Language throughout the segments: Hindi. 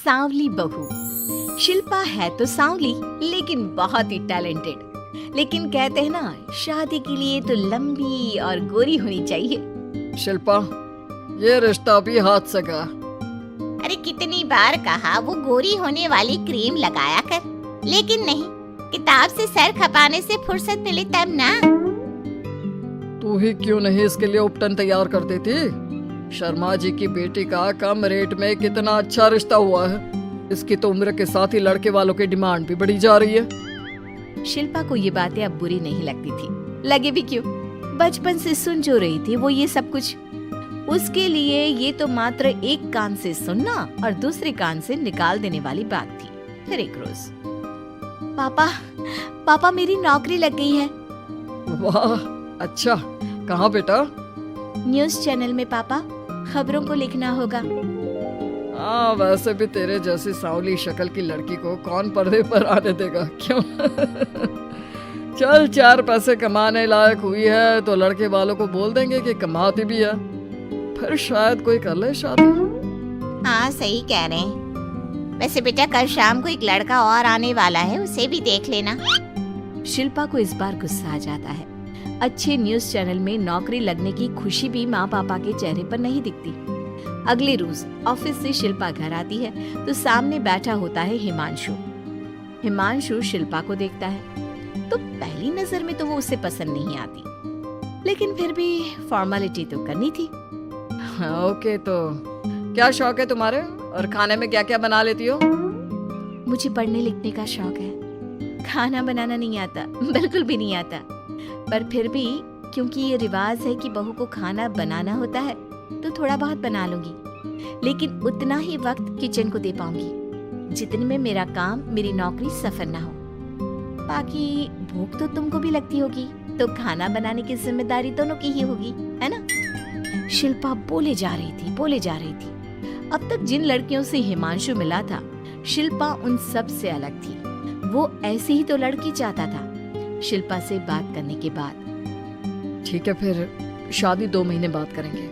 सांवली बहू। शिल्पा है तो सांवली लेकिन बहुत ही टैलेंटेड। लेकिन कहते हैं ना, शादी के लिए तो लंबी और गोरी होनी चाहिए। शिल्पा, ये रिश्ता भी हाथ से गया। अरे कितनी बार कहा वो गोरी होने वाली क्रीम लगाया कर, लेकिन नहीं, किताब से सर खपाने से फुर्सत मिले तब ना। तू ही क्यों नहीं इसके लिए उपटन तैयार कर देती? शर्मा जी की बेटी का कम रेट में कितना अच्छा रिश्ता हुआ है। इसकी तो उम्र के साथ ही लड़के वालों की डिमांड भी बढ़ी जा रही है। शिल्पा को ये बातें अब बुरी नहीं लगती थी। लगे भी क्यों, बचपन से सुन जो रही थी वो ये सब कुछ। उसके लिए ये तो मात्र एक कान से सुनना और दूसरे कान से निकाल देने वाली बात थी। फिर एक रोज, पापा मेरी नौकरी लग गई है। वाह, अच्छा, कहाँ बेटा? न्यूज़ चैनल में पापा, खबरों को लिखना होगा। हाँ, वैसे भी तेरे जैसी सांवली शक्ल की लड़की को कौन पर्दे पर आने देगा, क्यों? चल, 4 पैसे कमाने लायक हुई है तो लड़के वालों को बोल देंगे कि कमाती भी है, फिर शायद कोई कर ले शादी। हाँ, सही कह रहे हैं। वैसे बेटा, कल शाम को एक लड़का और आने वाला है, उसे भी देख लेना। शिल्पा को इस बार गुस्सा आ जाता है। अच्छे न्यूज़ चैनल में नौकरी लगने की खुशी भी माँ पापा के चेहरे पर नहीं दिखती। अगले रोज ऑफिस से शिल्पा घर आती है तो सामने बैठा होता है हिमांशु। हिमांशु शिल्पा को देखता है तो पहली नजर में तो वो उसे पसंद नहीं आती, लेकिन फिर भी फॉर्मेलिटी तो करनी थी। ओके, तो क्या शौक है तुम्हारे और खाने में क्या क्या बना लेती हो? मुझे पढ़ने लिखने का शौक है, खाना बनाना नहीं आता, बिल्कुल भी नहीं आता। पर फिर भी क्योंकि ये रिवाज है कि बहू को खाना बनाना होता है तो थोड़ा बहुत बना लूंगी, लेकिन उतना ही वक्त किचन को दे पाऊंगी जितने में मेरा काम, मेरी नौकरी सफर ना हो। बाकी भूख तो तुमको भी लगती होगी, तो खाना बनाने की जिम्मेदारी दोनों की ही होगी, है ना? शिल्पा बोले जा रही थी। अब तक जिन लड़कियों से हिमांशु मिला था, शिल्पा उन सब से अलग थी। वो ऐसी ही तो लड़की चाहता था। शिल्पा से बात करने के बाद, ठीक है, फिर शादी 2 महीने बाद करेंगे।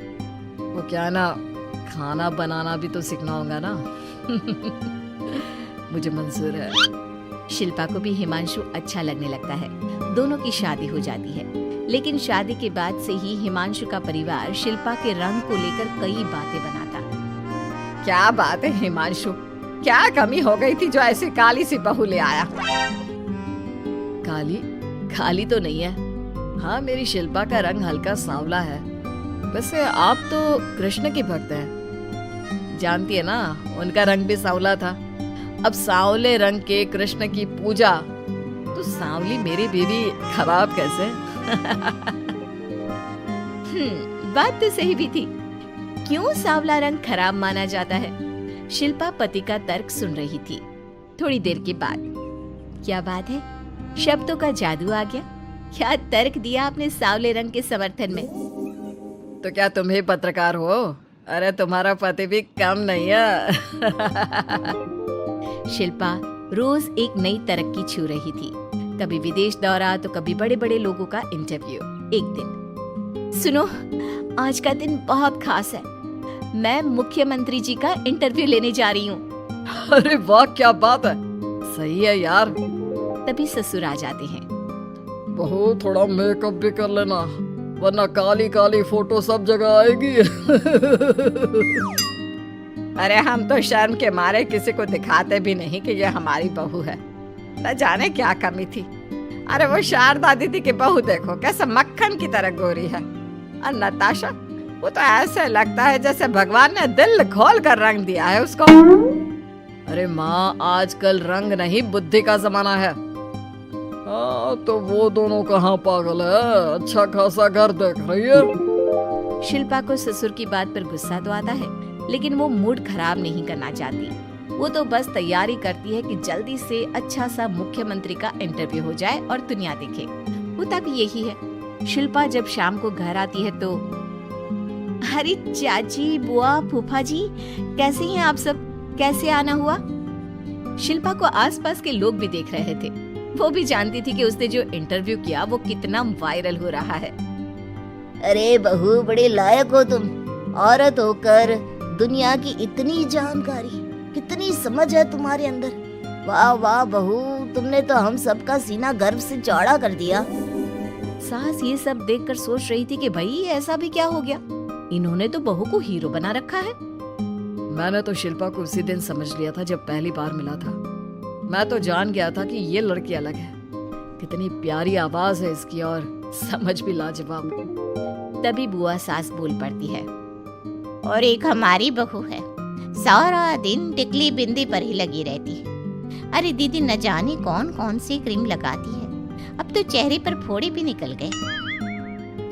वो क्या है ना, खाना बनाना भी तो सीखना होगा ना। मुझे मंजूर है। शिल्पा को भी हिमांशु अच्छा लगने लगता है। दोनों की शादी हो जाती है, लेकिन शादी के बाद से ही हिमांशु का परिवार शिल्पा के रंग को लेकर कई बातें बनाता। क्या बात है हिमांशु, क्या कमी हो गई थी जो ऐसी काली सी बहू ले आया? काली तो नहीं है। हाँ, मेरी शिल्पा का रंग हल्का सांवला है। वैसे आप तो कृष्ण के भक्त हैं, जानती है ना, उनका रंग भी सांवला था। अब सांवले रंग के कृष्ण की पूजा तो सांवली मेरी बीवी खराब कैसे? बात तो सही भी थी। क्यों सांवला रंग खराब माना जाता है? शिल्पा पति का तर्क सुन रही थी। थोड़ी देर के बाद, क्या बात है, शब्दों का जादू आ गया। क्या तर्क दिया आपने सांवले रंग के समर्थन में? तो क्या तुम ही पत्रकार हो? अरे तुम्हारा पति भी कम नहीं है। शिल्पा रोज एक नई तरक्की छू रही थी। कभी विदेश दौरा तो कभी बड़े बड़े लोगों का इंटरव्यू। एक दिन, सुनो, आज का दिन बहुत खास है। मैं मुख्यमंत्री जी का इंटरव्यू लेने जा रही हूँ। अरे वाह, क्या बात है, सही है यार। तभी ससुर आ जाते हैं। बहू, थोड़ा मेकअप भी कर लेना, वरना काली काली फोटो सब जगह आएगी। अरे हम तो शर्म के मारे किसी को दिखाते भी नहीं कि ये हमारी बहू है। न जाने क्या कमी थी। अरे वो शारदा दीदी की बहू देखो, कैसे मक्खन की तरह गोरी है। और नताशा, वो तो ऐसे लगता है जैसे भगवान ने दिल खोल कर रंग दिया है उसको। अरे माँ, आजकल रंग नहीं बुद्धि का जमाना है। हाँ, तो वो दोनों कहाँ पागल है, अच्छा खासा घर देख रही है। शिल्पा को ससुर की बात पर गुस्सा तो आता है, लेकिन वो मूड खराब नहीं करना चाहती। वो तो बस तैयारी करती है कि जल्दी से अच्छा सा मुख्यमंत्री का इंटरव्यू हो जाए और दुनिया देखे। होता भी यही है। शिल्पा जब शाम को घर आती है तो, अरे चाची, बुआ, फूफा जी, कैसे हैं आप सब? कैसे आना हुआ? शिल्पा को आसपास के लोग भी देख रहे थे। वो भी जानती थी कि उसने जो इंटरव्यू किया वो कितना वायरल हो रहा है। अरे बहू, बड़े लायक हो तुम। औरत होकर दुनिया की इतनी जानकारी, कितनी समझ है तुम्हारे अंदर। वाह वाह बहू, तुमने तो हम सबका सीना गर्व से चौड़ा कर दिया। सास ये सब देखकर सोच रही थी कि भाई ऐसा भी क्या हो गया, इन्होंने तो बहू को हीरो बना रखा है। मैंने तो शिल्पा को उसी दिन समझ लिया था जब पहली बार मिला था। मैं तो जान गया था कि ये लड़की अलग है। कितनी प्यारी आवाज है इसकी और समझ भी लाजवाब। तभी बुआ सास बोल पड़ती है, और एक हमारी बहू है, सारा दिन टिकली बिंदी पर ही लगी रहती है। अरे दीदी, न जाने कौन कौन सी क्रीम लगाती है, अब तो चेहरे पर फोड़े भी निकल गए।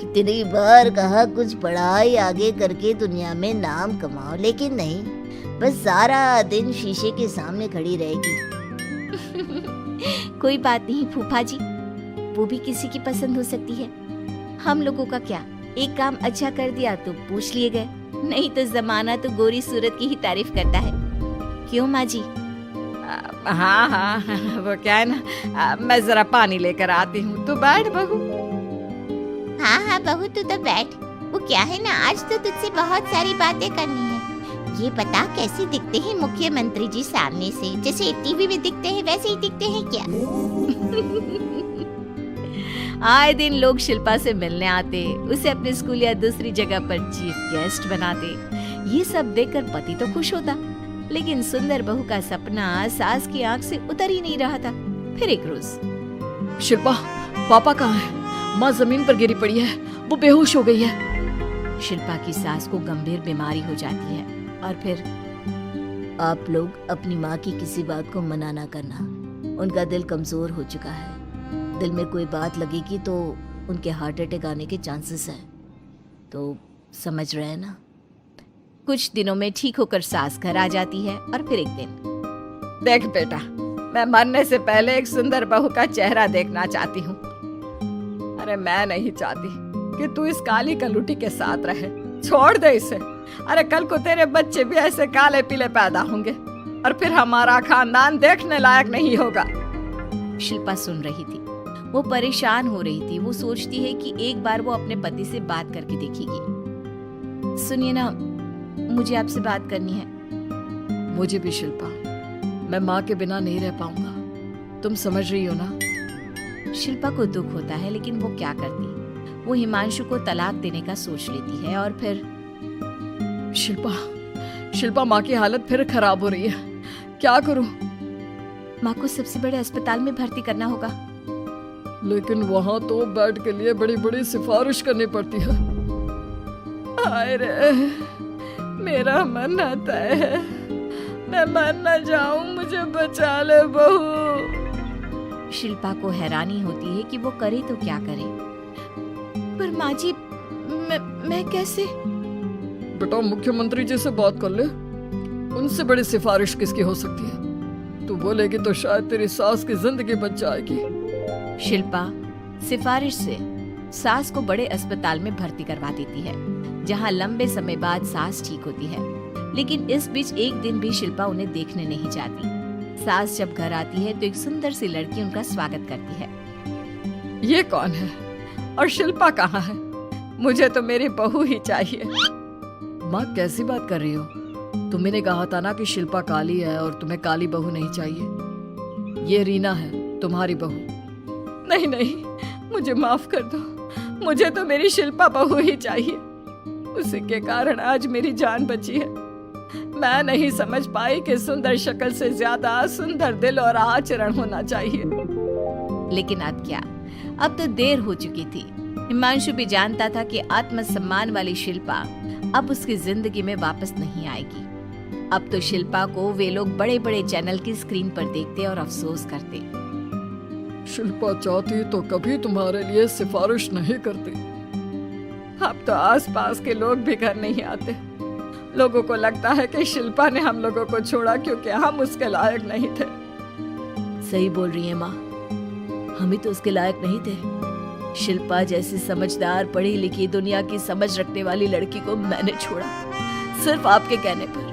कितनी बार कहा कुछ पढ़ाई आगे करके दुनिया में नाम कमाओ, लेकिन नहीं, बस सारा दिन शीशे के सामने खड़ी रहेगी। कोई बात नहीं फूफा जी, वो भी किसी की पसंद हो सकती है। हम लोगों का क्या, एक काम अच्छा कर दिया तो पूछ लिए गए, नहीं तो जमाना तो गोरी सूरत की ही तारीफ करता है। क्यों माँ जी? हाँ हाँ, वो क्या है ना, मैं जरा पानी लेकर आती हूँ, तू बैठ बहू। हाँ हाँ बहू, तू तो बैठ। वो क्या है ना, आज तो तुझसे बहुत सारी बातें करनी है। ये बता, कैसे दिखते हैं मुख्यमंत्री जी सामने से? जैसे टीवी में दिखते हैं वैसे ही दिखते हैं क्या? आए दिन लोग शिल्पा से मिलने आते, उसे अपने स्कूल या दूसरी जगह पर चीफ गेस्ट बनाते। ये सब देखकर पति तो खुश होता, लेकिन सुंदर बहू का सपना सास की आंख से उतर ही नहीं रहा था। फिर एक रोज, शिल्पा, पापा कहाँ है? माँ जमीन पर गिरी पड़ी है, वो बेहोश हो गई है। शिल्पा की सास को गंभीर बीमारी हो जाती है और फिर आप लोग अपनी माँ की किसी बात को मना ना करना, उनका दिल कमजोर हो चुका है। दिल में कोई बात लगेगी तो उनके हार्ट अटैक आने के चांसेस हैं, तो समझ रहे हैं ना। कुछ दिनों में ठीक होकर सास घर आ जाती है और फिर एक दिन, देख बेटा, मैं मरने से पहले एक सुंदर बहू का चेहरा देखना चाहती हूँ। अरे मैं नहीं चाहती कि तू इस काली कलूटी के साथ रहे, छोड़ दे इसे। अरे कल को तेरे बच्चे भी ऐसे काले पीले पैदा होंगे और फिर हमारा खानदान देखने लायक नहीं होगा। शिल्पा सुन रही थी, वो परेशान हो रही थी। वो सोचती है कि एक बार वो अपने पति से बात करके देखेगी। सुनिए ना, मुझे आपसे बात करनी है। मुझे भी शिल्पा, मैं माँ के बिना नहीं रह पाऊंगा, तुम समझ रही हो ना। शिल्पा को दुख होता है, लेकिन वो क्या करती। वो हिमांशु को तलाक देने का सोच लेती है और फिर शिल्पा, माँ की हालत फिर खराब हो रही है, क्या करूं? माँ को सबसे बड़े अस्पताल में भर्ती करना होगा। लेकिन वहाँ तो बेड के लिए बड़ी बड़ी सिफारिश करनी पड़ती है। हाय रे, मेरा मन आता है, मैं मर न जाऊं, मुझे बचा ले बहू। शिल्पा को हैरानी होती है कि वो करे तो क्या करे। पर माँ जी, मैं कैसे? बेटा, मुख्यमंत्री जी से बात कर ले, उनसे बड़ी सिफारिश किसकी हो सकती है? तू बोलेगी तो शायद तेरी सास की जिंदगी बच जाएगी। शिल्पा सिफारिश से सास को बड़े अस्पताल में भर्ती करवा देती है, जहां लंबे समय बाद सास ठीक होती है। लेकिन इस बीच एक दिन भी शिल्पा उन्हें देखने नहीं जाती। सास जब घर आती है तो एक सुंदर सी लड़की उनका स्वागत करती है। ये कौन है और शिल्पा कहाँ है? मुझे तो मेरी बहू ही चाहिए। माँ, कैसी बात कर रही हो? तुम्ही ने कहा था ना कि शिल्पा काली है और तुम्हें काली बहू नहीं चाहिए। ये रीना है, तुम्हारी बहू। नहीं नहीं, मुझे माफ कर दो, मुझे तो मेरी शिल्पा बहू ही चाहिए। उसी के कारण आज मेरी जान बची है। मैं नहीं समझ पाई कि सुंदर शक्ल से ज्यादा सुंदर दिल और आचरण होना चाहिए। लेकिन अब क्या, अब तो देर हो चुकी थी। हिमांशु भी जानता था कि आत्मसम्मान वाली शिल्पा अब उसकी जिंदगी में वापस नहीं आएगी। अब तो शिल्पा को वे लोग बड़े बड़े चैनल की स्क्रीन पर देखते और अफसोस करते। शिल्पा चाहती तो कभी तुम्हारे लिए सिफारिश नहीं करती। अब तो आसपास के लोग भी घर नहीं आते। लोगों को लगता है कि शिल्पा ने हम लोगों को छोड़ा क्योंकि हम उसके लायक नहीं थे। सही बोल रही है माँ, हम ही तो उसके लायक नहीं थे। शिल्पा जैसी समझदार, पढ़ी लिखी, दुनिया की समझ रखने वाली लड़की को मैंने छोड़ा, सिर्फ आपके कहने पर।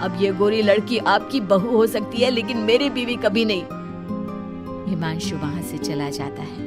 अब ये गोरी लड़की आपकी बहू हो सकती है, लेकिन मेरी बीवी कभी नहीं। हिमांशु वहां से चला जाता है।